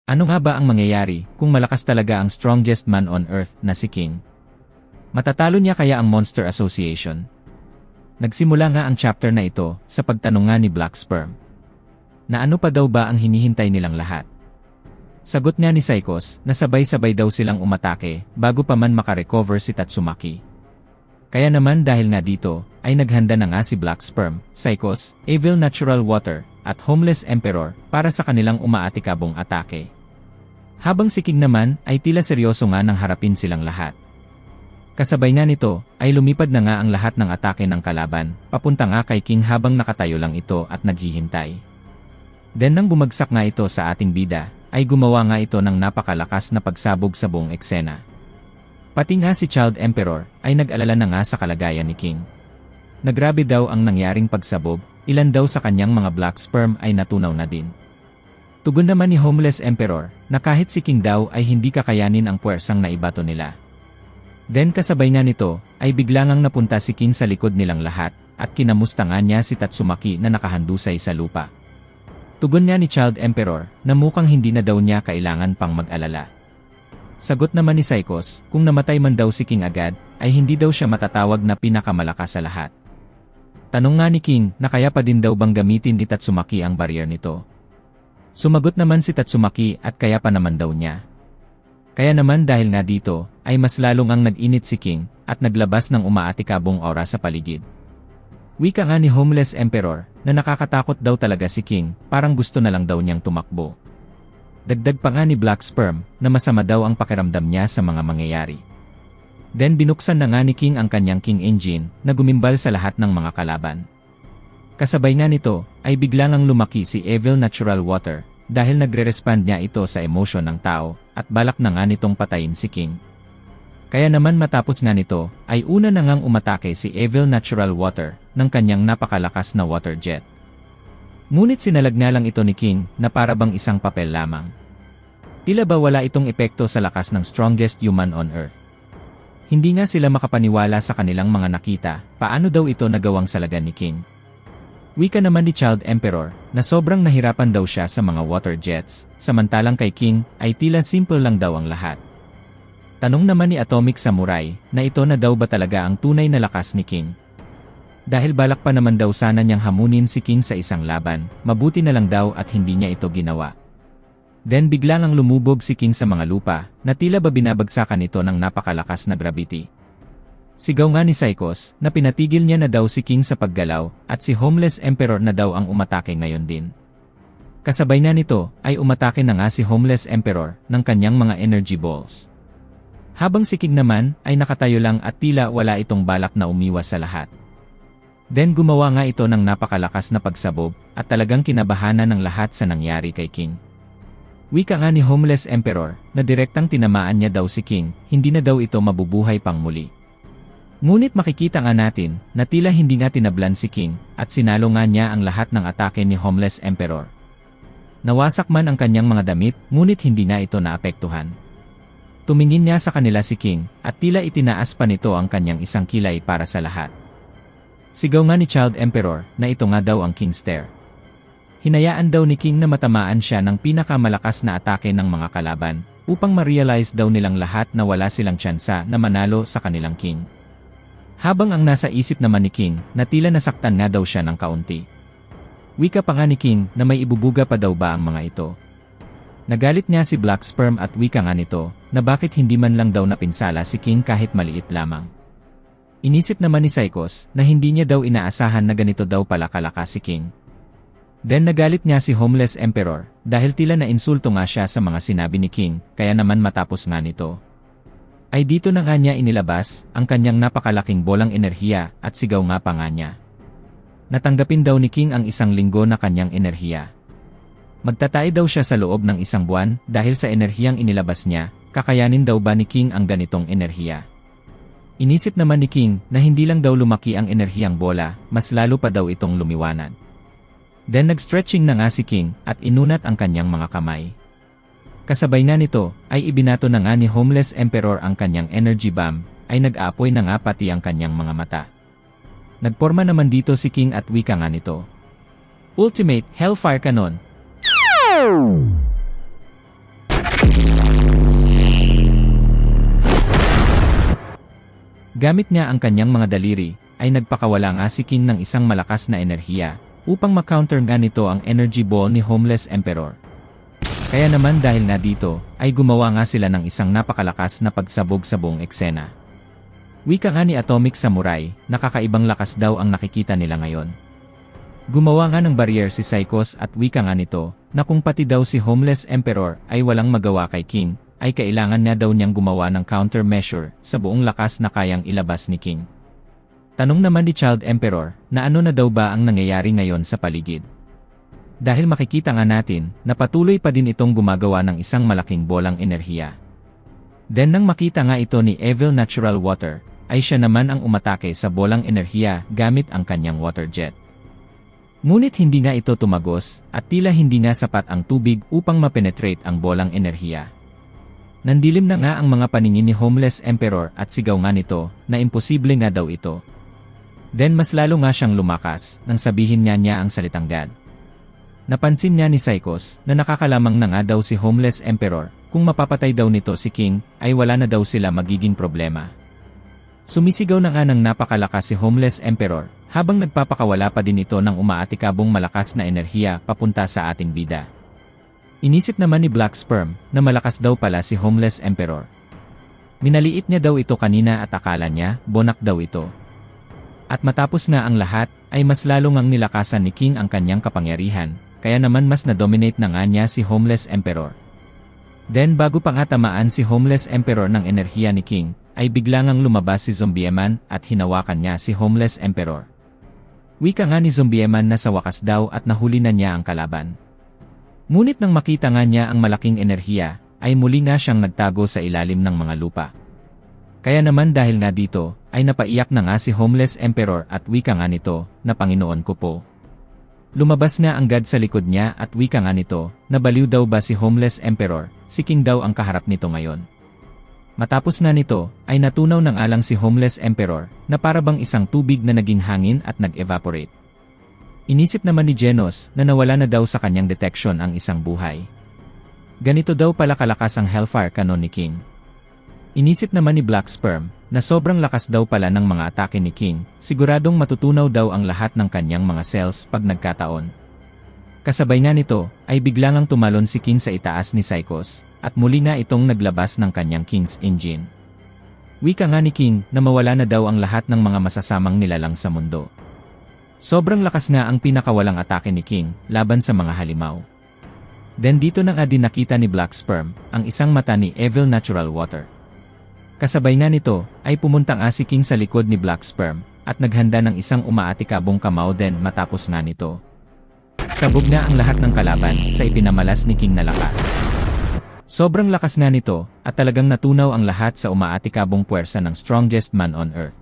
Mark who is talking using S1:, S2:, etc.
S1: Ano nga ba ang mangyayari kung malakas talaga ang strongest man on earth na si King? Matatalo niya kaya ang Monster Association? Nagsimula nga ang chapter na ito sa pagtanong nga ni Black Sperm. Na ano pa daw ba ang hinihintay nilang lahat? Sagot nga ni Psychos na sabay-sabay daw silang umatake bago pa man makarecover si Tatsumaki. Kaya naman dahil nga dito ay naghanda na nga si Black Sperm, Psychos, Evil Natural Water, at Homeless Emperor para sa kanilang umaatikabong atake. Habang si King naman ay tila seryoso nga nang harapin silang lahat. Kasabay nga nito ay lumipad na nga ang lahat ng atake ng kalaban, papunta nga kay King habang nakatayo lang ito at naghihintay. Then nang bumagsak nga ito sa ating bida, ay gumawa nga ito ng napakalakas na pagsabog sa buong eksena. Pati nga si Child Emperor ay nag-alala na nga sa kalagayan ni King. Nagrabe daw ang nangyaring pagsabog, ilan daw sa kanyang mga Black Sperm ay natunaw na din. Tugon naman ni Homeless Emperor na kahit si King daw ay hindi kakayanin ang puwersang naibato nila. Then kasabay nga nito ay bigla ngang napunta si King sa likod nilang lahat at kinamusta nga niya si Tatsumaki na nakahandusay sa lupa. Tugon niya ni Child Emperor na mukhang hindi na daw niya kailangan pang mag-alala. Sagot naman ni Psychos kung namatay man daw si King agad ay hindi daw siya matatawag na pinakamalakas sa lahat. Tanong nga ni King na kaya pa din daw bang gamitin ni Tatsumaki ang barrier nito. Sumagot naman si Tatsumaki at kaya pa naman daw niya. Kaya naman dahil nga dito ay mas lalong ang nag-init si King at naglabas ng umaatikabong aura sa paligid. Wika nga ni Homeless Emperor na nakakatakot daw talaga si King, parang gusto na lang daw niyang tumakbo. Dagdag pa nga ni Black Sperm na masama daw ang pakiramdam niya sa mga mangyayari. Then binuksan na nga ni King ang kanyang King Engine na gumimbal sa lahat ng mga kalaban. Kasabay nga nito ay bigla ngang lumaki si Evil Natural Water dahil nagre-respond niya ito sa emosyon ng tao at balak na nga nitong patayin si King. Kaya naman matapos nga nito ay una na ngang umatake si Evil Natural Water ng kanyang napakalakas na water jet. Ngunit sinalag nga lang ito ni King na para bang isang papel lamang. Tila ba wala itong epekto sa lakas ng strongest human on earth? Hindi nga sila makapaniwala sa kanilang mga nakita, paano daw ito nagawang salagan ni King. Wika naman ni Child Emperor na sobrang nahirapan daw siya sa mga water jets, samantalang kay King ay tila simple lang daw ang lahat. Tanong naman ni Atomic Samurai na ito na daw ba talaga ang tunay na lakas ni King. Dahil balak pa naman daw sana niyang hamunin si King sa isang laban, mabuti na lang daw at hindi niya ito ginawa. Then bigla ngang lumubog si King sa mga lupa na tila ba binabagsakan ito ng napakalakas na gravity. Sigaw nga ni Psychos na pinatigil niya na daw si King sa paggalaw at si Homeless Emperor na daw ang umatake ngayon din. Kasabay na nito ay umatake na nga si Homeless Emperor ng kanyang mga energy balls. Habang si King naman ay nakatayo lang at tila wala itong balak na umiwas sa lahat. Then gumawa nga ito ng napakalakas na pagsabog at talagang kinabahanan ng lahat sa nangyari kay King. Wika nga ni Homeless Emperor na direktang tinamaan niya daw si King, hindi na daw ito mabubuhay pang muli. Ngunit makikita nga natin na tila hindi nga tinablan si King at sinalo nga niya ang lahat ng atake ni Homeless Emperor. Nawasak man ang kanyang mga damit ngunit hindi nga ito naapektuhan. Tumingin niya sa kanila si King at tila itinaas pa nito ang kanyang isang kilay para sa lahat. Sigaw nga ni Child Emperor na ito nga daw ang King Stare. Hinayaan daw ni King na matamaan siya ng pinakamalakas na atake ng mga kalaban upang ma-realize daw nilang lahat na wala silang tsansa na manalo sa kanilang King. Habang ang nasa isip naman ni King na tila nasaktan nga daw siya ng kaunti. Wika pa nga ni King na may ibubuga pa daw ba ang mga ito. Nagalit niya si Black Sperm at wika nga nito na bakit hindi man lang daw napinsala si King kahit maliit lamang. Inisip naman ni Psychos na hindi niya daw inaasahan na ganito daw pala kalakas si King. Then nagalit niya si Homeless Emperor dahil tila na insulto nga siya sa mga sinabi ni King kaya naman matapos nga nito. Ay dito na nga niya inilabas ang kanyang napakalaking bolang enerhiya at sigaw nga pa nga niya. Natanggapin daw ni King ang 1 linggo na kanyang enerhiya. Magtatay daw siya sa loob ng 1 buwan dahil sa enerhiyang inilabas niya, kakayanin daw ba ni King ang ganitong enerhiya? Inisip naman ni King na hindi lang daw lumaki ang enerhiyang bola, mas lalo pa daw itong lumiwanag. Then nag-stretching na nga si King at inunat ang kanyang mga kamay. Kasabay nga nito ay ibinato na nga ni Homeless Emperor ang kanyang energy bomb, ay nag-aapoy na nga pati ang kanyang mga mata. Nagporma naman dito si King at wika nga nito. Ultimate Hellfire Cannon. Gamit niya ang kanyang mga daliri, ay nagpakawala nga si King ng isang malakas na enerhiya, upang ma-counter nga nito ang energy ball ni Homeless Emperor. Kaya naman dahil nga dito, ay gumawa nga sila ng isang napakalakas na pagsabog sa buong eksena. Wika nga ni Atomic Samurai, nakakaibang lakas daw ang nakikita nila ngayon. Gumawa nga ng barrier si Psychos at wika nga nito, na kung pati daw si Homeless Emperor ay walang magawa kay King, ay kailangan niya daw niyang gumawa ng countermeasure sa buong lakas na kayang ilabas ni King. Tanong naman ni Child Emperor, na ano na daw ba ang nangyayari ngayon sa paligid? Dahil makikita nga natin, na patuloy pa din itong gumagawa ng isang malaking bolang enerhiya. Then nang makita nga ito ni Evil Natural Water, ay siya naman ang umatake sa bolang enerhiya gamit ang kanyang water jet. Ngunit hindi nga ito tumagos, at tila hindi nga sapat ang tubig upang mapenetrate ang bolang enerhiya. Nandilim na nga ang mga paningin ni Homeless Emperor at sigaw nga nito, na imposible nga daw ito. Then mas lalo nga siyang lumakas, nang sabihin niya ang salitang God. Napansin niya ni Psychos, na nakakalamang na nga daw si Homeless Emperor, kung mapapatay daw nito si King, ay wala na daw sila magiging problema. Sumisigaw na nga ng napakalakas si Homeless Emperor, habang nagpapakawala pa din ito ng umaatikabong malakas na enerhiya papunta sa ating bida. Inisip naman ni Black Sperm, na malakas daw pala si Homeless Emperor. Minaliit niya daw ito kanina at akala niya, bonak daw ito. At matapos nga ang lahat, ay mas lalo ngang nilakasan ni King ang kanyang kapangyarihan, kaya naman mas na-dominate na nga niya si Homeless Emperor. Then bago pa nga tamaan si Homeless Emperor ng enerhiya ni King, ay bigla ngang lumabas si Zombieman at hinawakan niya si Homeless Emperor. Wika nga ni Zombieman na sa wakas daw at nahuli na niya ang kalaban. Ngunit nang makita nga niya ang malaking enerhiya, ay muli nga siyang nagtago sa ilalim ng mga lupa. Kaya naman dahil nga dito, ay napaiyak na nga si Homeless Emperor at wika nga nito, na Panginoon ko po. Lumabas nga ang God sa likod niya at wika nga nito, na baliw daw ba si Homeless Emperor, si King daw ang kaharap nito ngayon. Matapos na nito, ay natunaw ng alang si Homeless Emperor, na parabang isang tubig na naging hangin at nag-evaporate. Inisip naman ni Genos na nawala na daw sa kanyang detection ang isang buhay. Ganito daw pala kalakas ang Hellfire Cannon ni King. Inisip naman ni Black Sperm na sobrang lakas daw pala ng mga atake ni King, siguradong matutunaw daw ang lahat ng kanyang mga cells pag nagkataon. Kasabay nga nito, ay bigla ngang tumalon si King sa itaas ni Psychos, at muli nga itong naglabas ng kanyang King's Engine. Wika nga ni King na mawala na daw ang lahat ng mga masasamang nilalang sa mundo. Sobrang lakas nga ang pinakawalang atake ni King laban sa mga halimaw. Then dito na nga din nakita ni Black Sperm ang isang mata ni Evil Natural Water. Kasabay nga nito ay pumunta nga si King sa likod ni Black Sperm at naghanda ng isang umaatikabong kamao din matapos nga nito. Sabog na ang lahat ng kalaban sa ipinamalas ni King na lakas. Sobrang lakas nga nito at talagang natunaw ang lahat sa umaatikabong puwersa ng strongest man on earth.